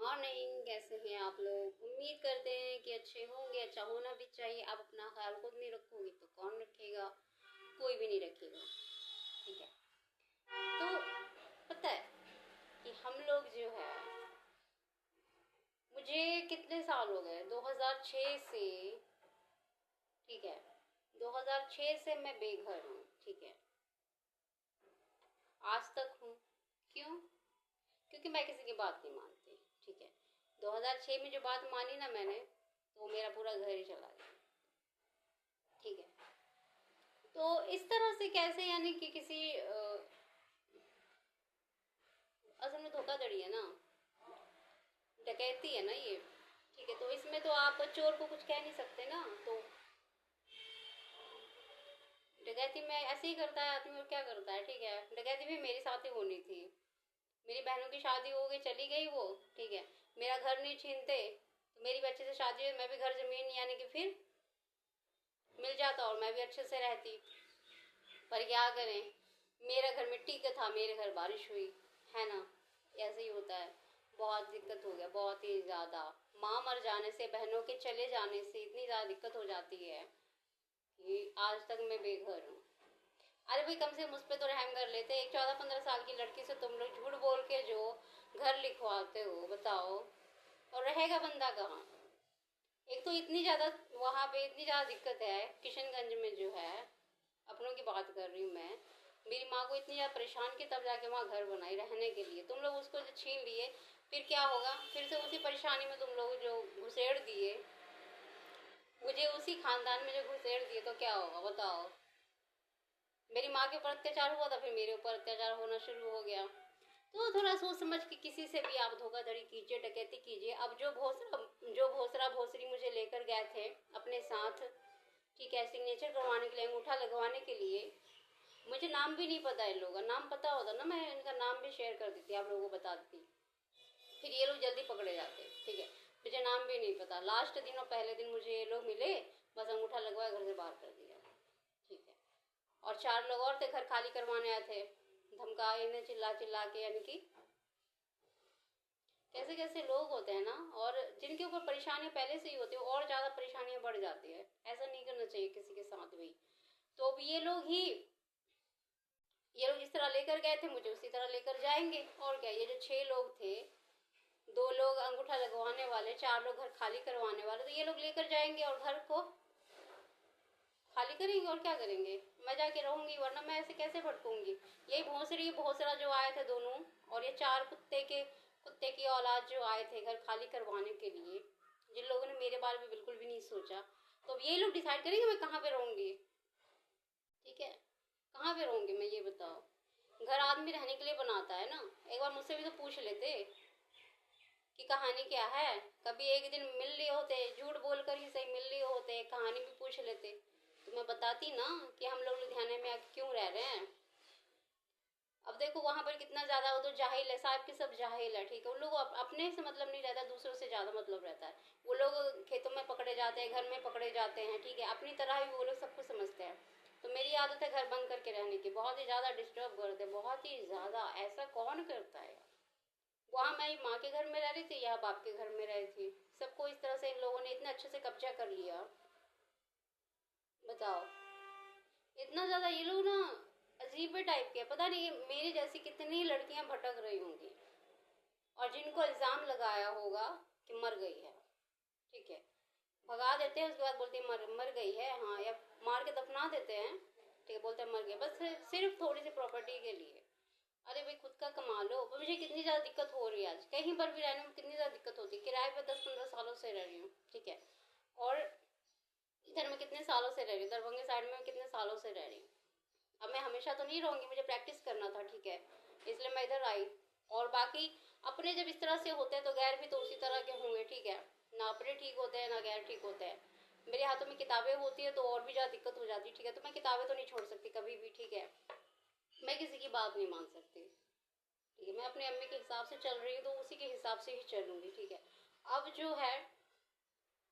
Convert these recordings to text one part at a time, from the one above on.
Morning. कैसे हैं आप लोग? उम्मीद करते हैं कि अच्छे होंगे। अच्छा होना भी चाहिए। आप अपना ख्याल खुद नहीं रखोगे तो कौन रखेगा? कोई भी नहीं रखेगा। ठीक है। तो पता है कि हम लोग जो है, मुझे कितने साल हो गए, 2006 से, ठीक है, 2006 से मैं बेघर हूँ। ठीक है, आज तक हूँ। क्यों? क्योंकि मैं किसी की बात नहीं मानती। ठीक है, 2006 में जो बात मानी ना मैंने, तो मेरा पूरा घर ही चला गया। ठीक है, तो इस तरह से कैसे, यानी कि किसी असल में धोखाधड़ी है ना, डकैती है ना ये। ठीक है, तो इसमें तो आप चोर को कुछ कह नहीं सकते ना। तो डकैती में ऐसे ही करता है आदमी, और क्या करता है। ठीक है, डकैती भी मेरे साथ ही होनी थी। मेरी बहनों की शादी हो गई, चली गई वो। ठीक है, मेरा घर नहीं छीनते तो मेरी भी अच्छे से शादी हुई, मैं भी घर जमीन यानी कि फिर मिल जाता और मैं भी अच्छे से रहती। पर क्या करें, मेरा घर मिट्टी का था, मेरे घर बारिश हुई, है ना। ऐसे ही होता है। बहुत दिक्कत हो गया, बहुत ही ज्यादा। माँ मर जाने से, बहनों के चले जाने से इतनी ज्यादा दिक्कत हो जाती है कि आज तक मैं बेघर हूँ। अरे भाई, कम से कम उस पर तो रहम कर लेते। एक 14-15 साल की लड़की से तुम लोग झूठ बोल के जो घर लिखवाते हो, बताओ। और रहेगा बंदा कहाँ? एक तो इतनी ज्यादा, वहां पे इतनी ज्यादा दिक्कत है किशनगंज में जो है, अपनों की बात कर रही हूँ मैं। मेरी माँ को इतनी ज्यादा परेशान की, तब जाके वहाँ घर बनाई रहने के लिए। तुम लोग उसको जो छीन लिए, फिर क्या होगा? फिर से उसी परेशानी में तुम लोग जो घुसेड़ दिए मुझे, उसी खानदान में जो घुसेड़ दिए, तो क्या होगा बताओ। मेरी माँ के ऊपर अत्याचार हुआ था, फिर मेरे ऊपर अत्याचार होना शुरू हो गया। तो थोड़ा सोच समझ के किसी से भी आप धोखाधड़ी कीजिए, डकैती कीजिए। अब जो भोसरा भोसरी मुझे लेकर गए थे अपने साथ, ठीक है, सिग्नेचर करवाने के लिए, अंगूठा लगवाने के लिए, मुझे नाम भी नहीं पता इन लोगों का। नाम पता होता ना, मैं इनका नाम भी शेयर कर देती, आप लोगों को बता देती, फिर ये लोग जल्दी पकड़े जाते। ठीक है, मुझे नाम भी नहीं पता। लास्ट दिन और पहले दिन मुझे ये लोग मिले, बस अंगूठा लगवाया, घर से बाहर कर दिया। ठीक है, और 4 लोग और थे, घर खाली करवाने आए थे, धमका इन्हें चिल्ला चिल्ला के, यानी कि कैसे कैसे लोग होते हैं ना। और जिनके ऊपर परेशानियां पहले से ही होती है, और ज्यादा परेशानियां बढ़ जाती है। ऐसा नहीं करना चाहिए किसी के साथ भी। तो अब ये लोग जिस तरह लेकर गए थे, मुझे उसी तरह लेकर जाएंगे। और क्या, ये जो 6 लोग थे, 2 लोग अंगूठा लगवाने वाले, 4 लोग घर खाली करवाने वाले, तो ये लोग लेकर जाएंगे और घर को खाली करेंगे। और क्या करेंगे? मैं जाके रहूंगी, वरना मैं ऐसे कैसे भटकूंगी। यही भोसरा जो आए थे दोनों, और ये 4 कुत्ते की औलाद जो आए थे घर खाली करवाने के लिए, जिन लोगों ने मेरे बारे में बिल्कुल भी नहीं सोचा। तो अब ये लोग डिसाइड करेंगे मैं कहाँ पे रहूंगी। ठीक है, कहाँ पे रहूंगी मैं, ये बताओ। घर आदमी रहने के लिए बनाता है ना। एक बार मुझसे भी तो पूछ लेते कि कहानी क्या है। कभी एक दिन मिल लिए होते, झूठ बोलकर ही सही मिल लिए होते, कहानी भी पूछ लेते, तो मैं बताती ना कि हम लोग लुधियाने में आके क्यों रह रहे हैं। अब देखो वहां पर कितना ज्यादा, वो तो जाहिल है, साहब के सब जाहिल है। ठीक है, उन लोगों को अपने से मतलब नहीं रहता, दूसरों से ज्यादा मतलब रहता है। वो लोग खेतों में पकड़े जाते हैं, घर में पकड़े जाते हैं। ठीक है, अपनी तरह ही वो लोग सब कुछ समझते हैं। तो मेरी आदत है घर बंद करके रहने की, बहुत ही ज्यादा डिस्टर्ब करते, बहुत ही ज्यादा। ऐसा कौन करता है? वहां मैं माँ के घर में रह रही थी, यहाँ बाप के घर में रही थी, सबको इस तरह से इन लोगों ने इतने अच्छे से कब्जा कर लिया, बताओ। इतना ज्यादा ये लोग ना अजीब टाइप के, पता नहीं मेरी जैसी कितनी लड़कियां भटक रही होंगी, और जिनको इल्जाम लगाया होगा कि मर गई है। ठीक है, भगा देते हैं, उसके बाद बोलते हैं मर गई है, हाँ, या मार के दफना देते हैं। ठीक है, बोलते हैं मर गई, बस सिर्फ थोड़ी सी प्रॉपर्टी के लिए। अरे भाई, खुद का कमा लो। पर मुझे कितनी ज्यादा दिक्कत हो रही है आज, कहीं पर भी रहने में कितनी ज्यादा दिक्कत होती है। किराए पे 10-15 सालों से रह रही हूँ। ठीक है, और इधर मैं कितने सालों से रह रही हूँ, दरभंगे साइड में कितने सालों से रह रही हूँ। अब मैं हमेशा तो नहीं रहूंगी, मुझे प्रैक्टिस करना था। ठीक है, इसलिए मैं इधर आई। और बाकी अपने जब इस तरह से होते हैं तो गैर भी तो उसी तरह के होंगे। ठीक है, ना अपने ठीक होते हैं ना गैर ठीक होते हैं। मेरे हाथों में किताबें होती है तो और भी ज्यादा दिक्कत हो जाती है। ठीक है, तो मैं किताबें तो नहीं छोड़ सकती कभी भी। ठीक है, मैं किसी की बात नहीं मान सकती। ठीक है, मैं अपने अम्मी के हिसाब से चल रही हूँ तो उसी के हिसाब से ही चलूंगी। ठीक है, अब जो है,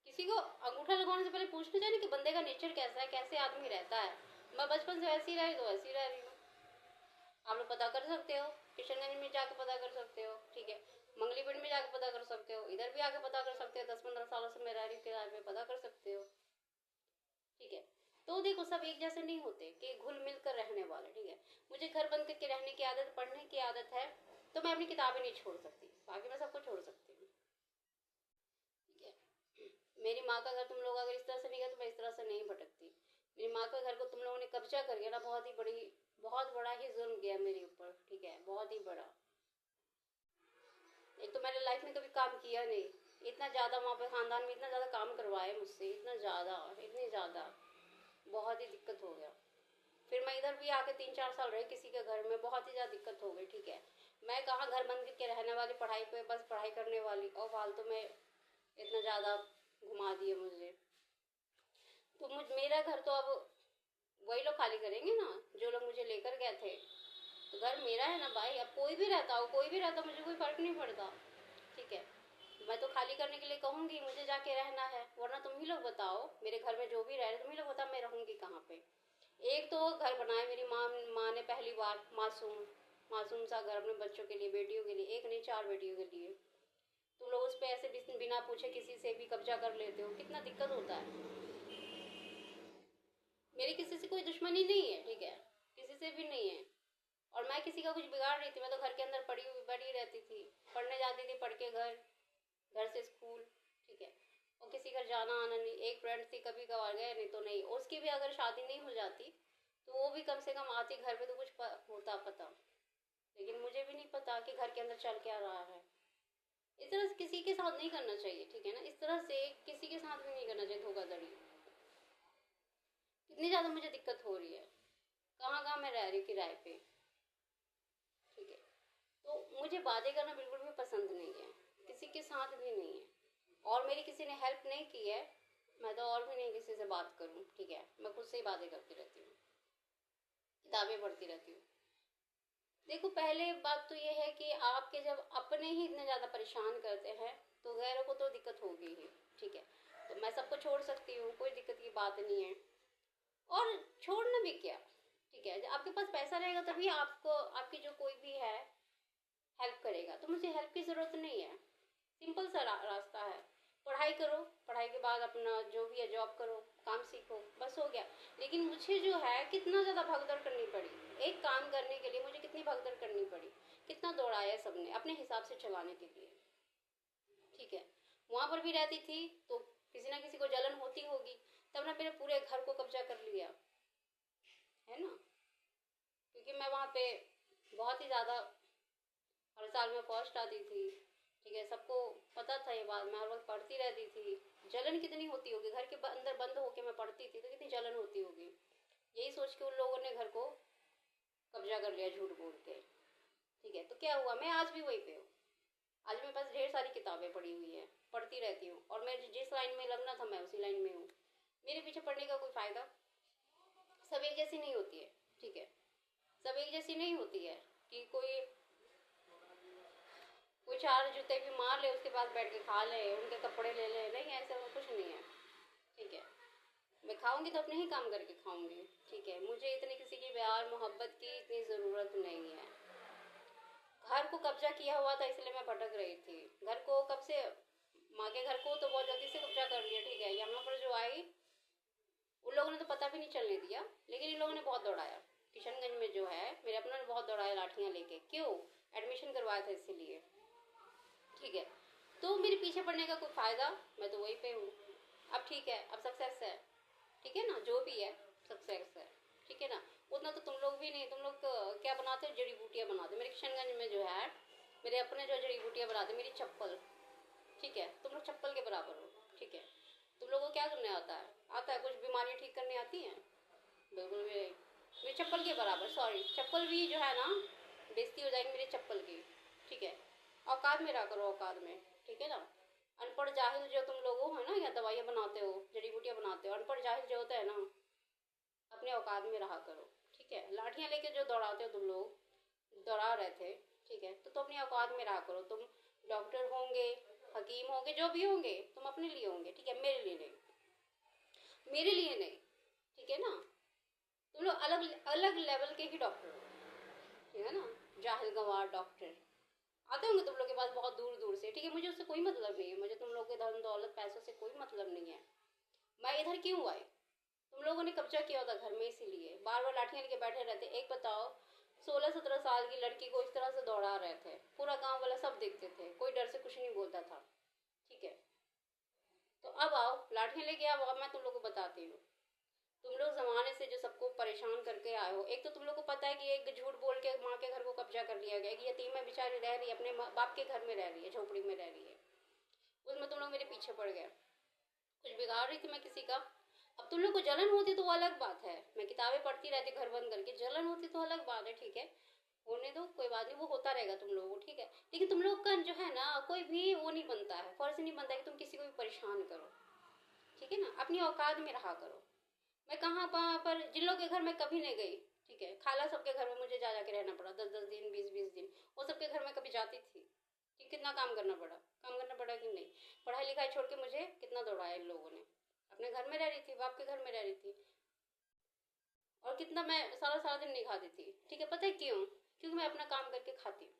किसी को अंगूठा लगवाने से पहले पूछना चाहिए कि बंदे का नेचर कैसा है, कैसे आदमी रहता है। मैं बचपन से वैसी रही तो वैसी रह रही हूँ। आप लोग पता कर सकते हो, किशनगंज में जाके पता कर सकते हो। ठीक है, मंगलीपेट में जाके पता कर सकते हो, इधर भी आके पता कर सकते हो। 10-15 सालों से मैं रह रही हूँ किराए पे, पता कर सकते हो। ठीक है, तो देखो सब एक जैसे नहीं होते कि घुल मिल कर रहने वाले। ठीक है, मुझे घर बंद करके रहने की आदत, पढ़ने की आदत है, तो मैं अपनी किताबें नहीं छोड़ सकती, बाकी मैं सबको छोड़ सकती हूँ। ठीक है, मेरी माँ का घर तुम लोग अगर इस तरह से नहीं गए तो मैं इस तरह से नहीं भटकती। मेरी माँ के घर को तुम लोगों ने कब्जा कर लिया ना, बहुत बड़ा ही जुल्म किया मेरे ऊपर। ठीक है, बहुत ही बड़ा। एक तो मैंने लाइफ में कभी काम किया नहीं, इतना ज़्यादा वहाँ पे खानदान में इतना ज़्यादा काम करवाए मुझसे, इतनी ज़्यादा, बहुत ही दिक्कत हो गया। फिर मैं इधर भी आके 3-4 साल रही किसी के घर में, बहुत ही ज़्यादा दिक्कत हो गई। ठीक है, मैं कहाँ घर बंद करके रहने वाली, पढ़ाई पे बस पढ़ाई करने वाली, और फालतू में इतना ज़्यादा घुमा दिए मुझे। तो मेरा घर तो अब वही लोग खाली करेंगे ना जो लोग मुझे लेकर गए थे। तो घर मेरा है ना भाई, अब कोई भी रहता हो, कोई भी रहता, मुझे कोई फर्क नहीं पड़ता। ठीक है, मैं तो खाली करने के लिए कहूंगी, मुझे जाके रहना है, वरना तुम ही लोग बताओ, मेरे घर में जो भी रह रहे तुम ही लोग बताओ मैं रहूंगी कहाँ पे। एक तो घर बनाया मेरी माँ ने पहली बार, मासूम मासूम सा घर अपने बच्चों के लिए, बेटियों के लिए, एक नहीं 4 बेटियों के लिए। तुम लोग उस पर ऐसे बिना पूछे किसी से भी कब्जा कर लेते हो, कितना दिक्कत होता है। मेरी किसी से कोई दुश्मनी नहीं है, ठीक है, किसी से भी नहीं है। और मैं किसी का कुछ बिगाड़ रही थी, मैं तो घर के अंदर पड़ी रहती थी, पढ़ने जाती थी, पढ़ के घर से स्कूल। ठीक है, और किसी घर जाना आना नहीं। एक फ्रेंड थी, कभी कभार गए, नहीं तो नहीं। उसकी भी अगर शादी नहीं हो जाती तो वो भी कम से कम आती घर पे तो कुछ होता पता। लेकिन मुझे भी नहीं पता कि घर के अंदर चल क्या रहा है। इस तरह से किसी के साथ नहीं करना चाहिए, ठीक है ना, इस तरह से किसी के साथ भी नहीं करना चाहिए धोखाधड़ी। कितनी ज़्यादा मुझे दिक्कत हो रही है, कहाँ कहाँ मैं रह रही हूँ किराए पे। ठीक है, तो मुझे बातें करना बिल्कुल भी पसंद नहीं है, किसी के साथ भी नहीं है। और मेरी किसी ने हेल्प नहीं की है, मैं तो और भी नहीं किसी से बात करूँ। ठीक है, मैं खुद से ही बातें करती रहती हूँ, किताबें पढ़ती रहती हूँ। देखो पहले बात तो ये है कि आपके जब अपने ही इतने ज़्यादा परेशान करते हैं तो गैरों को तो दिक्कत होगी ही। ठीक है, तो मैं सबको छोड़ सकती हूँ, कोई दिक्कत की बात नहीं है। और छोड़ना भी क्या, ठीक है, जब आपके पास पैसा रहेगा तभी आपको, आपकी जो कोई भी है हेल्प करेगा। तो मुझे हेल्प की ज़रूरत नहीं है, सिंपल सा रास्ता है, पढ़ाई करो, पढ़ाई के बाद अपना जो भी है जॉब करो, काम सीखो, बस हो गया। लेकिन मुझे जो है कितना ज़्यादा भगदड़ करनी पड़ी, एक काम करने के लिए मुझे कितनी भगदड़ करनी पड़ी, कितना दौड़ाया सबने अपने हिसाब से चलाने के लिए। ठीक है, वहाँ पर भी रहती थी तो किसी ना किसी को जलन होती होगी, तब ना मेरे पूरे घर को कब्जा कर लिया है ना। क्योंकि मैं वहाँ पे बहुत ही ज़्यादा, हर साल में फर्स्ट आती थी। ठीक है, सबको पता था ये बात, मैं हर वक्त पढ़ती रहती थी। जलन कितनी होती होगी, घर के अंदर बंद होके मैं पढ़ती थी तो कितनी जलन होती होगी। यही सोच के उन लोगों ने घर को कब्जा कर लिया झूठ बोल के। ठीक है, तो क्या हुआ, मैं आज भी वहीं पे हूँ। आज मेरे पास ढेर सारी किताबें पढ़ी हुई है, पढ़ती रहती हूँ, और मैं जिस लाइन में लगना था मैं उसी लाइन में हूँ। मेरे पीछे पढ़ने का कोई फायदा, सब एक जैसी नहीं होती है। ठीक है, सब एक जैसी नहीं होती है कि कोई कोई 4 जूते भी मार ले उसके बाद बैठ के खा ले, उनके कपड़े ले ले, नहीं ऐसा कुछ नहीं है। ठीक है, मैं खाऊंगी तो अपने ही काम करके खाऊंगी। ठीक है, मुझे इतनी किसी की प्यार मोहब्बत की इतनी ज़रूरत नहीं है। घर को कब्जा किया हुआ था इसलिए मैं भटक रही थी। घर को कब से, माँ के घर को तो बहुत जल्दी से कब्जा कर लिया। ठीक है, यहाँ पर जो आई उन लोगों ने तो पता भी नहीं चलने दिया, लेकिन इन लोगों ने बहुत दौड़ाया। किशनगंज में जो है मेरे अपनों ने बहुत दौड़ाया लाठियाँ लेके, क्यों, एडमिशन करवाया था इसीलिए। ठीक है, तो मेरे पीछे पड़ने का कोई फायदा, मैं तो वहीं पे हूँ। अब ठीक है, अब सक्सेस है, ठीक है ना, जो भी है सक्सेस है। ठीक है ना, उतना तो तुम लोग भी नहीं, तुम लोग क्या बनाते हो, जड़ी बूटियाँ बनाते हो। मेरे किशनगंज में जो है मेरे अपने जो जड़ी बूटियाँ बनाते, मेरी चप्पल। ठीक है, तुम लोग चप्पल के बराबर हो। ठीक है, तुम लोगों को क्या करने आता है कुछ बीमारियाँ ठीक करने आती हैं, बिल्कुल भी नहीं। मेरी चप्पल के बराबर, सॉरी, चप्पल भी जो है ना बेइज्जती हो जाएगी मेरी चप्पल की। ठीक है, औकात में रहा करो, औकात में। ठीक है ना, अनपढ़ जाहिल जो तुम लोग हो है ना, या दवाइयाँ बनाते हो, जड़ी बूटियाँ बनाते हो, अनपढ़ जाहिल जो होता है ना, अपने औकात में रहा करो। ठीक है, लाठियाँ लेके जो दौड़ाते हो तुम लोग, दौड़ा रहे थे, ठीक है, तो अपनी औकात में रहा करो। तुम डॉक्टर होंगे, हकीम होंगे, जो भी होंगे तुम अपने लिए होंगे। ठीक है, मेरे लिए नहीं, मेरे लिए नहीं। ठीक है ना, तुम लोग अलग अलग लेवल के ही डॉक्टर हो, ठीक है ना, जाहिल गंवार डॉक्टर। आते होंगे तुम लोग के पास बहुत दूर दूर से, ठीक है, मुझे उससे कोई मतलब नहीं है, मुझे तुम लोग के धन दौलत पैसों से कोई मतलब नहीं है। मैं इधर क्यों आई? तुम लोगों ने कब्जा किया होता घर में, इसीलिए बार बार लाठियां लेके बैठे रहते। एक बताओ, 16-17 साल की लड़की को इस तरह से दौड़ा रहे थे, पूरा गांव वाला सब देखते थे, कोई डर से कुछ नहीं बोलता था, ठीक है। तो अब आओ लाठियां लेके आओ, अब मैं तुम लोग को बताती हूँ। तुम लोग जमाने से जो सबको परेशान करके आए हो, एक तो तुम लोग को पता है कि एक झूठ बोल के माँ के घर को कब्जा कर लिया गया, कि यतीम है बेचारी, रह रही है अपने बाप के घर में, रह रही है झोपड़ी में रह रही है, उसमें तुम लोग मेरे पीछे पड़ गए। कुछ बिगाड़ रही थी मैं किसी का? अब तुम लोग को जलन होती तो वो अलग बात है, मैं किताबें पढ़ती रहती घर बंद करके, जलन होती तो अलग बात है, ठीक है, होने दो, कोई बात नहीं, वो होता रहेगा तुम लोगों को, ठीक है। लेकिन तुम लोग का जो है ना, कोई भी वो नहीं बनता है, फर्ज नहीं बनता है कि तुम किसी को भी परेशान करो, ठीक है ना, अपनी औकात में रहा करो। मैं कहाँ पर जिन लोग के घर में कभी नहीं गई, ठीक है, खाला सबके घर में मुझे जा जाके रहना पड़ा, 10-10 दिन, 20-20 दिन, वो सबके घर में कभी जाती थी, कि कितना काम करना पड़ा, काम करना पड़ा कि नहीं, पढ़ाई लिखाई छोड़ के मुझे कितना दौड़ाया इन लोगों ने, अपने घर में रह रही थी, बाप के घर में रह रही थी, और कितना मैं सारा सारा दिन नहीं खाती थी, ठीक है, पता है क्यों? क्योंकि मैं अपना काम करके खाती हूँ,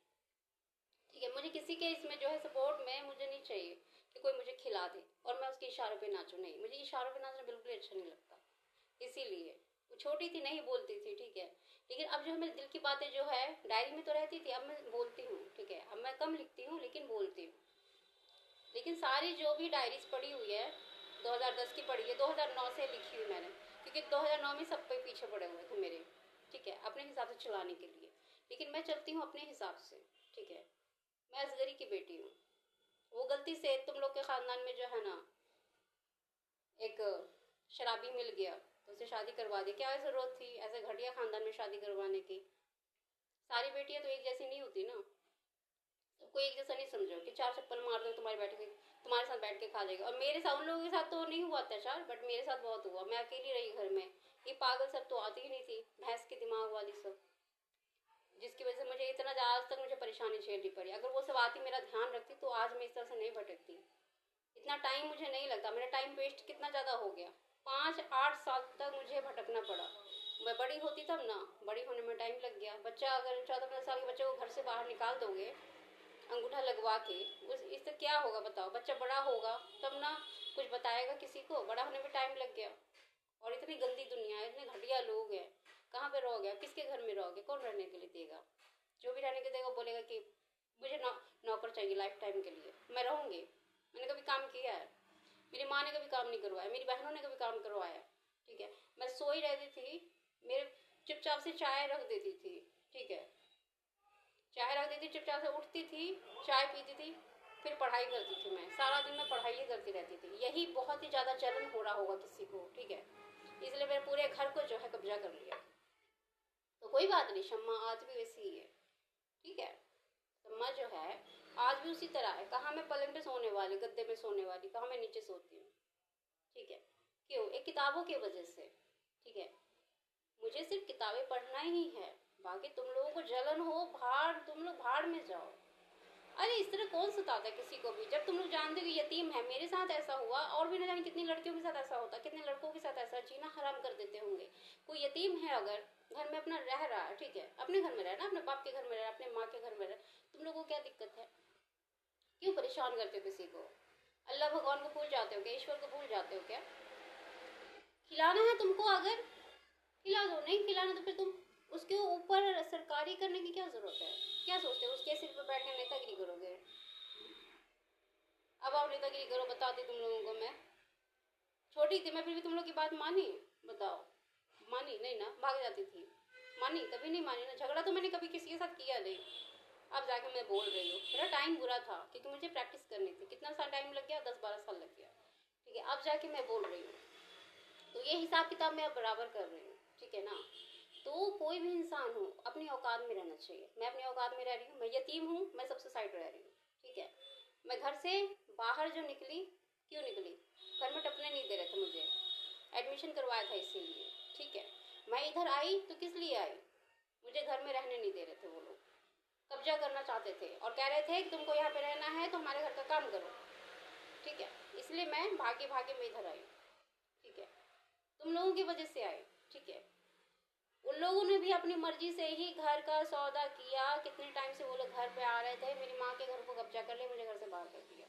ठीक है, मुझे किसी के इसमें जो है सपोर्ट में मुझे नहीं चाहिए कि कोई मुझे खिला दे और मैं उसके इशारों पे नाचूं, नहीं, मुझे इशारों पे नाचना बिल्कुल अच्छा नहीं लगता, इसीलिए। वो छोटी थी, नहीं बोलती थी, ठीक है, लेकिन अब जो है मेरे दिल की बातें जो है डायरी में तो रहती थी, अब मैं बोलती हूँ, ठीक है, अब मैं कम लिखती हूँ लेकिन बोलती हूँ। लेकिन सारी जो भी डायरीज पड़ी हुई है, 2010 की पड़ी है, 2009 से लिखी हुई मैंने, क्योंकि 2009 में सब पे पीछे पड़े हुए थे मेरे, ठीक है, अपने हिसाब से चलाने के लिए, लेकिन मैं चलती हूँ अपने हिसाब से, ठीक है। मैं असगरी की बेटी हूँ, वो गलती से तुम लोग के खानदान में जो है ना एक शराबी मिल गया तो उसे शादी करवा दी, क्या जरूरत थी ऐसे घटिया खानदान में शादी करवाने की? सारी बेटियां तो एक जैसी नहीं होती ना, तो कोई एक जैसा नहीं समझो कि 4 चप्पल मार दो तुम्हारी बेटी तुम्हारे साथ बैठ के खा जाएगा। और मेरे साथ, उन लोगों के साथ तो नहीं हुआ अत्याचार, बट मेरे साथ बहुत हुआ, मैं अकेली रही घर में, ये पागल सब तो आती ही नहीं थी, भैंस के दिमाग वाली सब, जिसकी वजह से मुझे इतना आज तक मुझे परेशानी झेलनी पड़ी। अगर वो सब आती, मेरा ध्यान रखती, तो आज मैं इस तरह से नहीं भटकती, इतना टाइम मुझे नहीं लगता, मेरा टाइम वेस्ट कितना ज़्यादा हो गया, 5-8 साल तक मुझे भटकना पड़ा। मैं बड़ी होती तब ना, बड़ी होने में टाइम लग गया। बच्चा अगर 14-15 साल के बच्चे को घर से बाहर निकाल दोगे अंगूठा लगवा के, उस इससे क्या होगा बताओ? बच्चा बड़ा होगा तब ना कुछ बताएगा किसी को, बड़ा होने में टाइम लग गया। और इतनी गंदी दुनिया है, इतने घटिया लोग हैं, कहाँ पे रहोगे? किसके घर में रहोगे? कौन रहने के लिए देगा? जो भी रहने के देगा बोलेगा कि मुझे नौकर चाहिए लाइफ टाइम के लिए। मैं रहूंगी? मैंने कभी काम किया है? मेरी माँ ने कभी काम नहीं करवाया, मेरी बहनों ने कभी काम करवाया, ठीक है। मैं सोई रहती थी, मेरे चुपचाप से चाय रख देती थी, ठीक है, चाय रख देती, चुपचाप से उठती थी, चाय पीती थी, फिर पढ़ाई करती थी। मैं सारा दिन में पढ़ाई ही करती रहती थी, यही बहुत ही ज़्यादा जलन हो रहा होगा किसी को, ठीक है, इसलिए मेरे पूरे घर को जो है कब्जा कर लिया। तो कोई बात नहीं, शम्मा आज भी वैसी ही है, ठीक है, शम्मा जो है आज भी उसी तरह है। कहाँ मैं पलंग पे सोने वाली, गद्दे में सोने वाली, कहाँ मैं नीचे सोती हूँ, ठीक है, क्यों? एक किताबों की वजह से, ठीक है, मुझे सिर्फ किताबें पढ़ना ही है, बाकी तुम लोगों को जलन हो, भाड़, तुम लोग भाड़ में जाओ। अरे इस तरह कौन सताता है किसी को भी, जब तुम लोग जानते हो कि यतीम है, मेरे साथ ऐसा हुआ, और भी ना जाने कितनी लड़कियों के साथ ऐसा होता, कितने लड़कों के साथ ऐसा, जीना हराम कर देते होंगे। कोई यतीम है अगर घर में अपना रह रहा है, ठीक है, अपने घर में रहना, अपने बाप के घर में रह, अपने माँ के घर में रह, तुम लोगों को क्या दिक्कत है? क्यों परेशान करते हो किसी को? अल्लाह भगवान को भूल जाते हो क्या? ईश्वर को भूल जाते हो क्या? खिलाना है तुमको, अगर खिला दो, नहीं खिलाना तो फिर तुम उसके ऊपर सरकारी करने की क्या जरूरत है? क्या सोचते हो उसके सिर पर बैठ के नेतागिरी करोगे? अब आप नेतागिरी करो, बताती तुम लोगों को मैं। छोटी थी मैं, फिर भी तुम लोग की बात मानी? बताओ, मानी नहीं ना, भाग जाती थी। मानी? कभी नहीं मानी ना। झगड़ा तो मैंने कभी किसी के साथ किया नहीं। अब जाके मैं बोल रही हूँ, मेरा टाइम बुरा था क्योंकि मुझे प्रैक्टिस करनी थी, कितना सा टाइम लग गया, 10-12 साल लग गया, ठीक है, अब जाके मैं बोल रही हूँ। तो ये हिसाब किताब मैं अब बराबर कर रही हूँ, ठीक है ना। तो कोई भी इंसान हो, अपनी औकात में रहना चाहिए। मैं अपनी औकात में रह रही हूँ, मैं यतीम हूँ, मैं सबसे साइड रह रही हूँ, ठीक है। मैं घर से बाहर जो निकली, क्यों निकली? घर में टपने नहीं दे रहे थे मुझे, एडमिशन करवाया था इसीलिए, ठीक है। मैं इधर आई तो किस लिए आई? मुझे घर में रहने नहीं दे रहे थे वो लोग, कब्जा करना चाहते थे और कह रहे थे कि तुमको यहाँ पे रहना है तो हमारे घर का काम करो, ठीक है। इसलिए मैं भागे भागे मैं इधर आई, ठीक है, तुम लोगों की वजह से आई, ठीक है। उन लोगों ने भी अपनी मर्जी से ही घर का सौदा किया। कितने टाइम से वो लोग घर पे आ रहे थे, मेरी माँ के घर को कब्जा कर लिया, मुझे घर से बाहर कर दिया।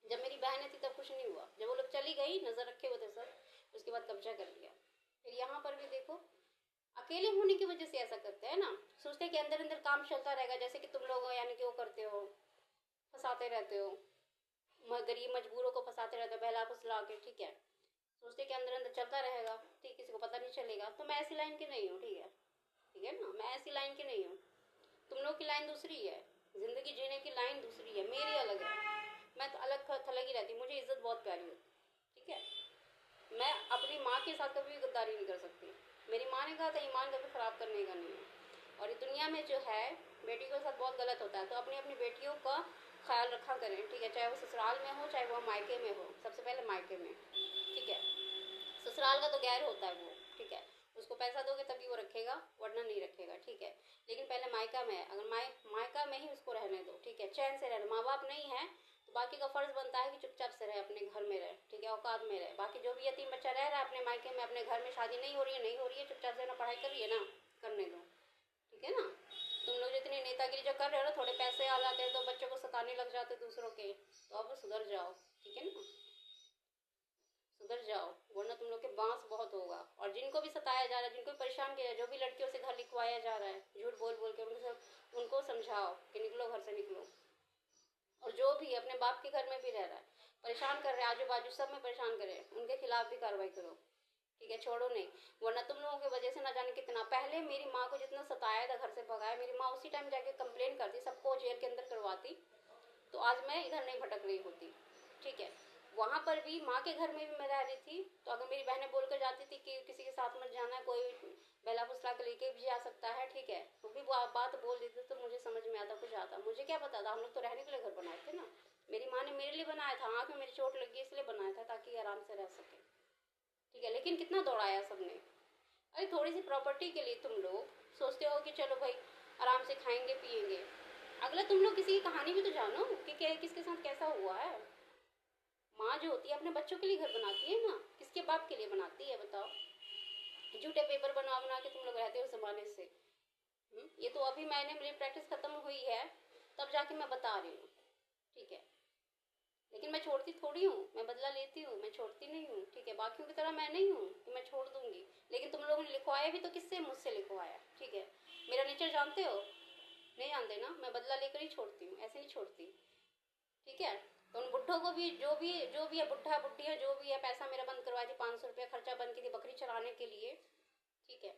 जब मेरी बहनें थी तब कुछ नहीं हुआ, जब वो लोग चली गई, नजर रखे हुए थे सब, उसके बाद कब्जा कर लिया। फिर यहाँ पर भी देखो, अकेले होने की वजह से ऐसा करते हैं ना, सोचते हैं कि अंदर अंदर काम चलता रहेगा, जैसे कि तुम लोग यानी कि वो करते हो, फंसाते रहते हो, गरीब मजबूरों को फंसाते रहते हो बहला फुसला के, ठीक है, सोचते कि अंदर अंदर चलता रहेगा, ठीक, किसी को पता नहीं चलेगा। तो मैं ऐसी लाइन की नहीं हूँ, ठीक है, ठीक है ना, मैं ऐसी लाइन की नहीं हूँ। तुम लोग की लाइन दूसरी है, जिंदगी जीने की लाइन दूसरी है, मेरी अलग है। मैं तो अलग थलग ही रहती, मुझे इज्जत बहुत प्यारी होती, ठीक है। मैं अपनी माँ के साथ कभी गद्दारी नहीं कर सकती। मेरी माँ ने कहा था ईमान कभी ख़राब करने का नहीं है, और ये दुनिया में जो है बेटियों के साथ बहुत गलत होता है। तो अपनी अपनी बेटियों का ख्याल रखा करें, ठीक है, चाहे वो ससुराल में हो चाहे वो मायके में हो, सबसे पहले मायके में, ठीक है। ससुराल का तो गैर होता है वो, ठीक है, उसको पैसा दोगे तभी वो रखेगा, वरना नहीं रखेगा, ठीक है। लेकिन पहले मायका में है, अगर मायका में ही उसको रहने दो, ठीक है, चैन से रहना। माँ बाप नहीं है तो बाकी का फर्ज बनता है कि चुपचाप से रहे, अपने घर में रहे, ठीक है, औकात में रहे। बाकी जो भी यतीम बच्चा रह रहा है अपने मायके में, अपने घर में, शादी नहीं हो रही है, नहीं हो रही है, चुपचाप से ना पढ़ाई कर रही है ना, करने दो, ठीक है ना। तुम लोग जितनी नेतागिरी जो कर रहे हो ना, थोड़े पैसे आ जाते हैं तो बच्चों को सताने लग जाते दूसरों के, तो अब सुधर जाओ, ठीक है ना, सुधर जाओ, वरना तुम लोग के बांस बहुत होगा। और जिनको भी सताया जा रहा है, जिनको भी परेशान किया, जो भी लड़कियों से घर लिखवाया जा रहा है झूठ बोल बोल के, उनको समझाओ कि निकलो, घर से निकलो। और जो भी अपने बाप के घर में भी रह रहा है, परेशान कर रहे हैं, आजू बाजू सब में परेशान कर रहे हैं, उनके खिलाफ भी कार्रवाई करो, ठीक है, छोड़ो नहीं। वरना तुम लोगों की वजह से ना जाने कितना, पहले मेरी माँ को जितना सताया था, घर से भगाया, मेरी माँ उसी टाइम जाके कंप्लेन करती, सबको जेल के अंदर करवाती, तो आज मैं इधर नहीं भटक रही होती, ठीक है। वहाँ पर भी माँ के घर में भी मैं रह रही थी, तो अगर मेरी बहनें बोल कर जाती थी कि किसी के साथ मत जाना, कोई बेला फुसला के लेके भी जा सकता है, ठीक है, वो भी बात बोल देती तो मुझे समझ में आता, कुछ आता, मुझे क्या पता था, हम लोग तो रहने के लिए घर बनाए थे ना। मेरी माँ ने मेरे लिए बनाया था, आँख में मेरी चोट लगी इसलिए बनाया था ताकि आराम से रह सके, ठीक है। लेकिन कितना दौड़ाया सबने। अरे थोड़ी सी प्रॉपर्टी के लिए तुम लोग सोचते हो कि चलो भाई आराम से खाएंगे पिएंगे, अगला तुम लोग किसी की कहानी भी तो जानो कि किसके साथ कैसा हुआ है। माँ जो होती है अपने बच्चों के लिए घर बनाती है ना, किसके बाप के लिए बनाती है बताओ। झूठे पेपर बना बना के तुम लोग रहते हो जमाने से। ये तो अभी मैंने मेरी प्रैक्टिस खत्म हुई है तब जाके मैं बता रही हूँ, ठीक है। लेकिन मैं छोड़ती थोड़ी हूँ, मैं बदला लेती हूँ, मैं छोड़ती नहीं हूँ, ठीक है। बाकियों की तरह मैं नहीं हूँ कि मैं छोड़ दूंगी। लेकिन तुम लोगों ने लिखवाया भी तो किससे, मुझसे लिखवाया, ठीक है। मेरा नेचर जानते हो, नहीं जानते ना, मैं बदला लेकर ही छोड़ती हूँ, ऐसे नहीं छोड़ती, ठीक है। तो उन बुढ़ों को भी, जो भी है, बुढ़ा बुढ़ी है, जो भी है, पैसा मेरा बंद करवाई थी, 500 रुपया खर्चा बंद की थी बकरी चराने के लिए, ठीक है।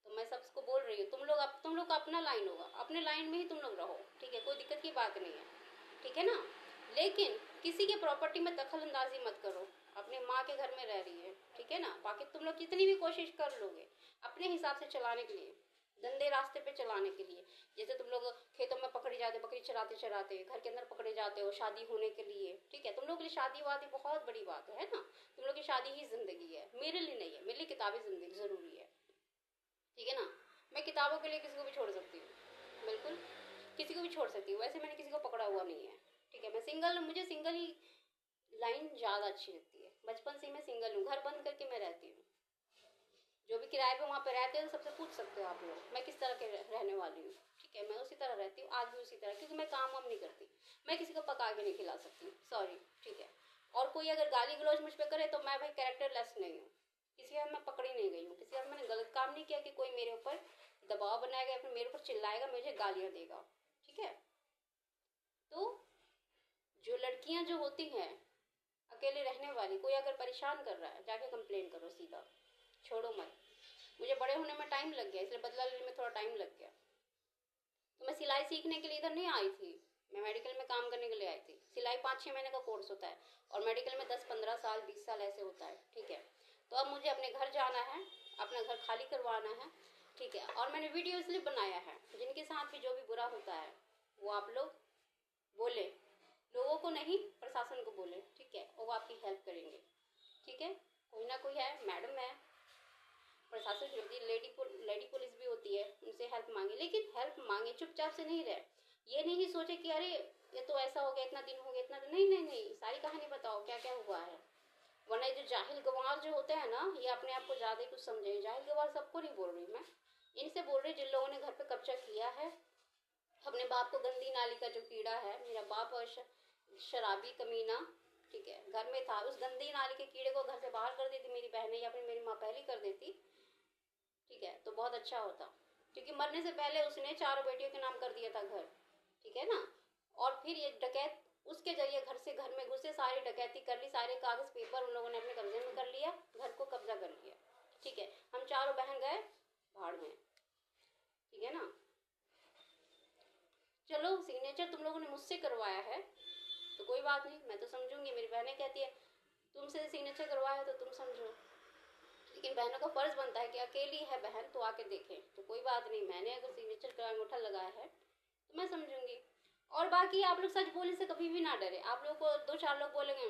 तो मैं सबको बोल रही हूँ, तुम लोग का अपना लाइन होगा, अपने लाइन में ही तुम लोग रहो, ठीक है, कोई दिक्कत की बात नहीं है, ठीक है ना। लेकिन किसी के प्रॉपर्टी में दखल अंदाजी मत करो, अपने माँ के घर में रह रही है, ठीक है ना। बाकी तुम लोग जितनी भी कोशिश कर लोगे अपने हिसाब से चलाने के लिए, गंदे रास्ते पे चलाने के लिए, जैसे तुम लोग खेतों में पकड़े जाते, बकरी चराते चराते घर के अंदर पकड़े जाते हो शादी होने के लिए, ठीक है। तुम लोग के लिए शादी वादी बहुत बड़ी बात है ना, तुम लोग की शादी ही जिंदगी है, मेरे लिए नहीं है, मेरे लिए किताबी जिंदगी जरूरी है, ठीक है ना। मैं किताबों के लिए किसी को भी छोड़ सकती हूँ, बिल्कुल किसी को भी छोड़ सकती हूँ, वैसे मैंने किसी को पकड़ा हुआ नहीं है, ठीक है। मैं सिंगल, मुझे सिंगल ही लाइन ज़्यादा अच्छी लगती है, बचपन से ही मैं सिंगल हूँ, घर बंद करके मैं रहती हूँ। जो भी किराए पे वहाँ पे रहते हैं सबसे पूछ सकते हो आप लोग मैं किस तरह के रहने वाली हूँ, ठीक है। मैं उसी तरह रहती हूँ, आज भी उसी तरह, क्योंकि मैं काम वाम नहीं करती, मैं किसी को पका के नहीं खिला सकती, सॉरी, ठीक है। और कोई अगर गाली गलौज मुझ पर करे तो मैं भाई कैरेक्टर लेस नहीं हूँ, किसी हाथ मैं पकड़ी नहीं गई हूँ, किसी हाथ मैंने गलत काम नहीं किया कि कोई मेरे ऊपर दबाव बनाएगा, फिर मेरे ऊपर चिल्लाएगा, मुझे गालियाँ देगा, ठीक है। तो जो लड़कियां जो होती हैं अकेले रहने वाली, कोई अगर परेशान कर रहा है जाके कंप्लेन करो सीधा, छोड़ो मत। मुझे बड़े होने में टाइम लग गया, इसलिए बदला लेने में थोड़ा टाइम लग गया। तो मैं सिलाई सीखने के लिए इधर नहीं आई थी, मैं मेडिकल में काम करने के लिए आई थी। सिलाई 5-6 महीने का कोर्स होता है और मेडिकल में 10-15 साल 20 साल ऐसे होता है, ठीक है। तो अब मुझे अपने घर जाना है, अपना घर खाली करवाना है, ठीक है। और मैंने वीडियो इसलिए बनाया है, जिनके साथ भी जो भी बुरा होता है वो आप लोग बोले, लोगों को नहीं प्रशासन को बोले, ठीक है, और वो आपकी हेल्प करेंगे, ठीक है। कोई ना कोई है, मैडम है, प्रशासन जो होती है, लेडी पुलिस भी होती है, उनसे हेल्प मांगे, लेकिन हेल्प मांगे चुपचाप से नहीं रहे। ये नहीं सोचे कि अरे ये तो ऐसा हो गया, इतना दिन हो गया, इतना दिन, नहीं नहीं नहीं, सारी कहानी बताओ क्या क्या हुआ है, वरना ये जो जाहिल गंवार जो होते हैं ना, ये अपने आप को ज़्यादा ही कुछ समझेंगे। जाहिल गंवार सबको नहीं बोल रही मैं, इनसे बोल रही जिन लोगों ने घर पे कब्जा किया है, अपने बाप को गंदी नाली का जो कीड़ा है, मेरा बाप और शराबी कमीना, ठीक है, घर में था, उस गंदी नाली के कीड़े को घर से बाहर कर देती मेरी बहनें या फिर मेरी माँ पहले कर देती, ठीक है, तो बहुत अच्छा होता। क्योंकि मरने से पहले उसने चारों बेटियों के नाम कर दिया था घर, ठीक है ना। और फिर ये डकैत उसके जरिए घर से घर में घुसे, सारी डकैती कर ली, सारे कागज पेपर उन लोगों ने अपने कब्जे में कर लिया, घर को कब्जा कर लिया, ठीक है। हम चारों बहन गए भाड़ में, ठीक है ना। चलो सिग्नेचर तुम लोगों ने मुझसे करवाया है तो कोई बात नहीं, मैं तो समझूंगी। मेरी बहनें कहती है तुमसे सिग्नेचर करवाया है तो तुम समझो, लेकिन बहनों का फर्ज बनता है कि अकेली है बहन तो आके देखें, तो कोई बात नहीं, मैंने अगर सिग्नेचर का अंगूठा लगाया है तो मैं समझूंगी। और बाकी आप लोग सच बोलने से कभी भी ना डरे। आप लोगों को दो चार लोग बोलेंगे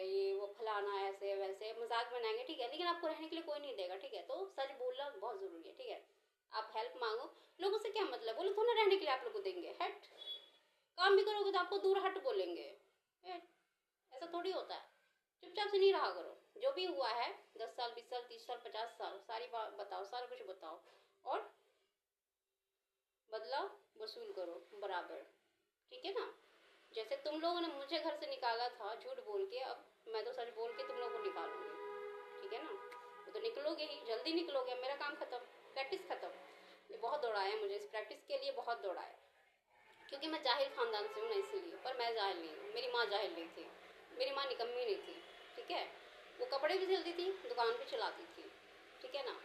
ये वो फलाना ऐसे वैसे मजाक बनाएंगे, ठीक है, लेकिन आपको रहने के लिए कोई नहीं देगा, ठीक है। तो सच बोलना बहुत जरूरी है, ठीक है। आप हेल्प मांगो, लोगों से क्या मतलब, बोलो थोड़ा रहने के लिए आप लोग को देंगे, हट। काम भी करोगे तो आपको दूर हट बोलेंगे, ऐसा थोड़ी होता है। चुपचाप से नहीं रहा करो, जो भी हुआ है 10 साल 20 साल 30 साल 50 साल सारी बात बताओ, सारा कुछ बताओ, और बदला वसूल करो बराबर, ठीक है ना। जैसे तुम लोगों ने मुझे घर से निकाला था झूठ बोल के, अब मैं तो सच बोल के तुम लोगों को निकालूंगी, ठीक है ना। वो तो निकलोगे ही, जल्दी निकलोगे, मेरा काम खत्म, प्रैक्टिस खत्म। ये बहुत दौड़ाया मुझे, इस प्रैक्टिस के लिए बहुत दौड़ाया, क्योंकि मैं जाहिल खानदान से हूँ ना इसलिए। पर मैं जाहिल नहीं हूँ, मेरी माँ जाहिल नहीं थी, मेरी माँ निकम्मी नहीं थी, ठीक है। वो कपड़े भी सिलती थी, दुकान भी चलाती थी, ठीक है ना।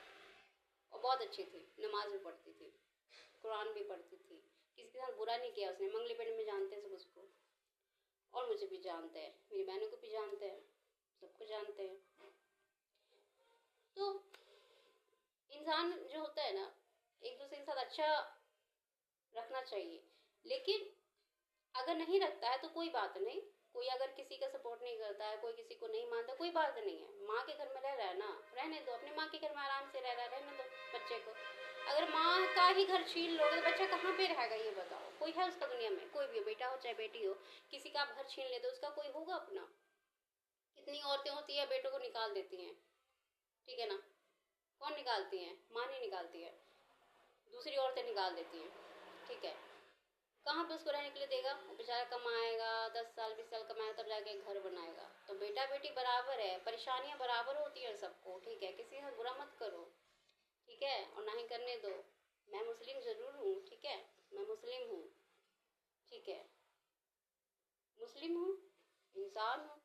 और बहुत अच्छी थी, नमाज भी पढ़ती थी, कुरान भी पढ़ती थी, किसी के साथ बुरा नहीं किया उसने। मंगली पेंट में जानते हैं सब उसको, और मुझे भी जानते हैं, मेरी बहनों को भी जानते हैं, सबको जानते हैं। तो इंसान जो होता है ना, एक दूसरे के साथ अच्छा रखना चाहिए, लेकिन अगर नहीं रखता है तो कोई बात नहीं। कोई अगर किसी का सपोर्ट नहीं करता है, कोई किसी को नहीं मानता, कोई बात नहीं है। माँ के घर में रह रहा है ना, रहने दो, अपनी माँ के घर में आराम से रह रहा है, रहने दो बच्चे को। अगर माँ का ही घर छीन लोगे तो बच्चा कहाँ पे रहेगा, ये बताओ। कोई है उसका दुनिया में? कोई भी हो, बेटा हो चाहे बेटी हो, किसी का आप घर छीन ले तो उसका कोई होगा अपना? कितनी औरतें होती है बेटों को निकाल देती हैं, ठीक है ना। कौन निकालती है? माँ नहीं निकालती है, दूसरी औरतें निकाल देती हैं, ठीक है। कहाँ पे उसको रहने के लिए देगा? वो बेचारा कमाएगा, 10 साल 20 साल कमाएगा, तब जाके घर बनाएगा। तो बेटा बेटी बराबर है, परेशानियां बराबर होती है सबको, ठीक है। किसी से बुरा मत करो, ठीक है, और ना ही करने दो। मैं मुस्लिम जरूर हूँ, ठीक है, मैं मुस्लिम हूँ, ठीक है, मुस्लिम हूँ, इंसान हूँ,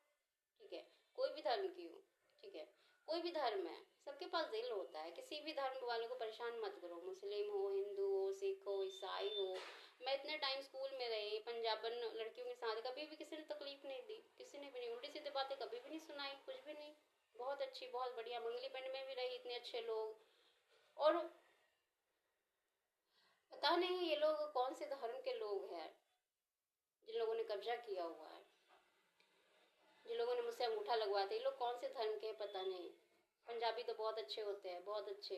ठीक है, कोई भी धर्म की हूँ, ठीक है। कोई भी धर्म है, सबके पास दिल होता है, किसी भी धर्म वालों को परेशान मत करो। मुस्लिम हो, हिंदू हो, सिख हो, ईसाई हो। मैं इतने टाइम स्कूल में रही, पंजाबन लड़कियों के साथ कभी भी किसी ने तकलीफ नहीं दी, किसी ने भी नहीं, उल्टी सीधी बातें कभी भी नहीं सुनाई, कुछ भी नहीं। बहुत अच्छी, बहुत बढ़िया। मंगली पेंट में भी रही, इतने अच्छे लोग। और पता नहीं ये लोग कौन से धर्म के लोग हैं जिन लोगों ने कब्जा किया हुआ है, जिन लोगों ने मुझसे अंगूठा लगवाया था, ये लोग कौन से धर्म के हैं पता नहीं। पंजाबी तो बहुत अच्छे होते हैं, बहुत अच्छे।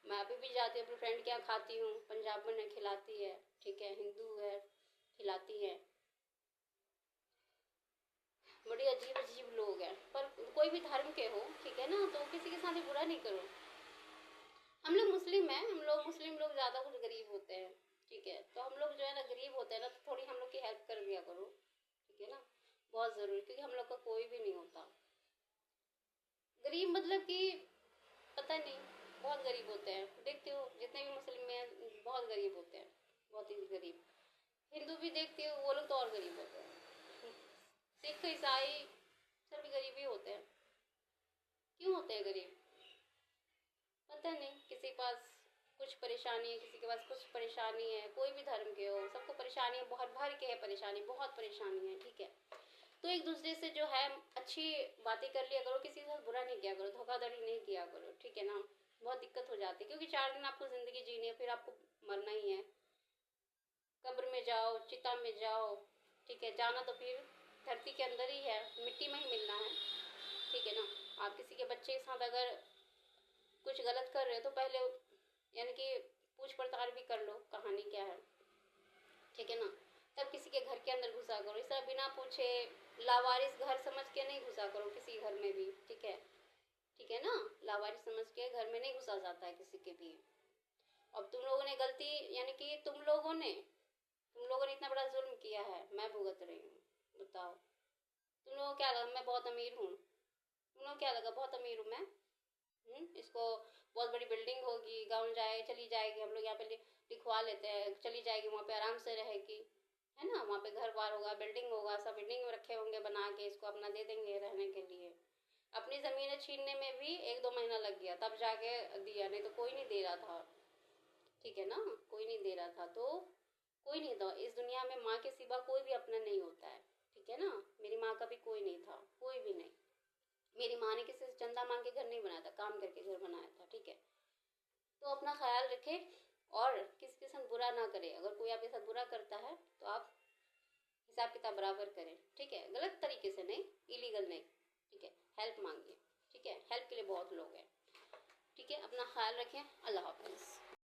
मैं अभी भी जाती हूँ अपनी फ्रेंड के यहाँ खाती हूँ, पंजाब में खिलाती है, ठीक है, हिंदू है, खिलाती है। बड़े अजीब अजीब लोग हैं, पर कोई भी धर्म के हो, ठीक है ना, तो किसी के साथ भी बुरा नहीं करो। हम लोग मुस्लिम हैं, हम लोग मुस्लिम लोग ज़्यादा कुछ गरीब होते हैं, ठीक है। तो हम लोग जो है ना गरीब होते हैं ना, तो थोड़ी हम लोग की हेल्प कर दिया करो, ठीक है ना, बहुत ज़रूरी, क्योंकि हम लोग का कोई भी नहीं होता गरीब, मतलब कि पता नहीं, बहुत गरीब होते हैं। देखते हो जितने भी मुस्लिम हैं बहुत गरीब होते हैं, बहुत ही गरीब। हिंदू भी देखते हो, वो लोग तो और गरीब होते हैं। सिख ईसाई सभी गरीब ही होते हैं। क्यों होते हैं गरीब? पता नहीं, किसी के पास कुछ परेशानी है, किसी के पास कुछ परेशानी है, कोई भी धर्म के हो, सबको परेशानी है, बहुत भर के है परेशानी, बहुत परेशानी है, ठीक है। तो एक दूसरे से जो है अच्छी बातें कर लिया करो, किसी के साथ बुरा नहीं किया करो, धोखाधड़ी नहीं किया करो, ठीक है ना। बहुत दिक्कत हो जाती है, क्योंकि 4 दिन आपको जिंदगी जीनी है, फिर आपको मरना ही है। कब्र में जाओ, चिता में जाओ, ठीक है, जाना तो फिर धरती के अंदर ही है, मिट्टी में ही मिलना है, ठीक है ना। आप किसी के बच्चे के साथ अगर कुछ गलत कर रहे हो तो पहले यानी कि पूछ पड़ताल भी कर लो कहानी क्या है, ठीक है ना। तब किसी के घर के अंदर घुसा करो, इस तरह बिना पूछे लावारिस घर समझ के नहीं घुसा करो किसी घर में भी, ठीक है ना। लावारिस समझ के घर में नहीं घुसा जाता है किसी के भी। अब तुम लोगों ने गलती, यानी कि तुम लोगों ने इतना बड़ा जुल्म किया है, मैं भुगत रही हूँ। बताओ तुम लोगों को क्या लगा मैं बहुत अमीर हूँ? तुम लोगों को क्या लगा बहुत अमीर हूँ मैं? इसको बहुत बड़ी बिल्डिंग होगी, गाँव जाए चली जाएगी, हम लोग यहाँ पे लिखवा लेते हैं, चली जाएगी वहाँ पे आराम से रहेगी, है ना। वहाँ पे घर बार होगा, बिल्डिंग होगा, सब बिल्डिंग में रखे होंगे बना के, इसको अपना दे देंगे रहने के लिए। अपनी ज़मीनें छीनने में भी 1-2 महीना लग गया, तब जाके दिया, नहीं तो कोई नहीं दे रहा था, ठीक है ना। कोई नहीं दे रहा था तो कोई नहीं था इस दुनिया में, माँ के सिवा कोई भी अपना नहीं होता है, ठीक है ना। मेरी माँ का भी कोई नहीं था, कोई भी नहीं। मेरी माँ ने किसी से चंदा मांग के घर नहीं बनाया था, काम करके घर बनाया था, ठीक है। तो अपना ख्याल रखें और किसी के साथ बुरा ना करें। अगर कोई आपके साथ बुरा करता है तो आप हिसाब किताब बराबर करें, ठीक है। गलत तरीके से नहीं, इलीगल नहीं, ठीक है। हेल्प मांगिए, ठीक है। हेल्प के लिए बहुत लोग हैं, ठीक है। अपना ख्याल रखें। अल्लाह हाफिज़।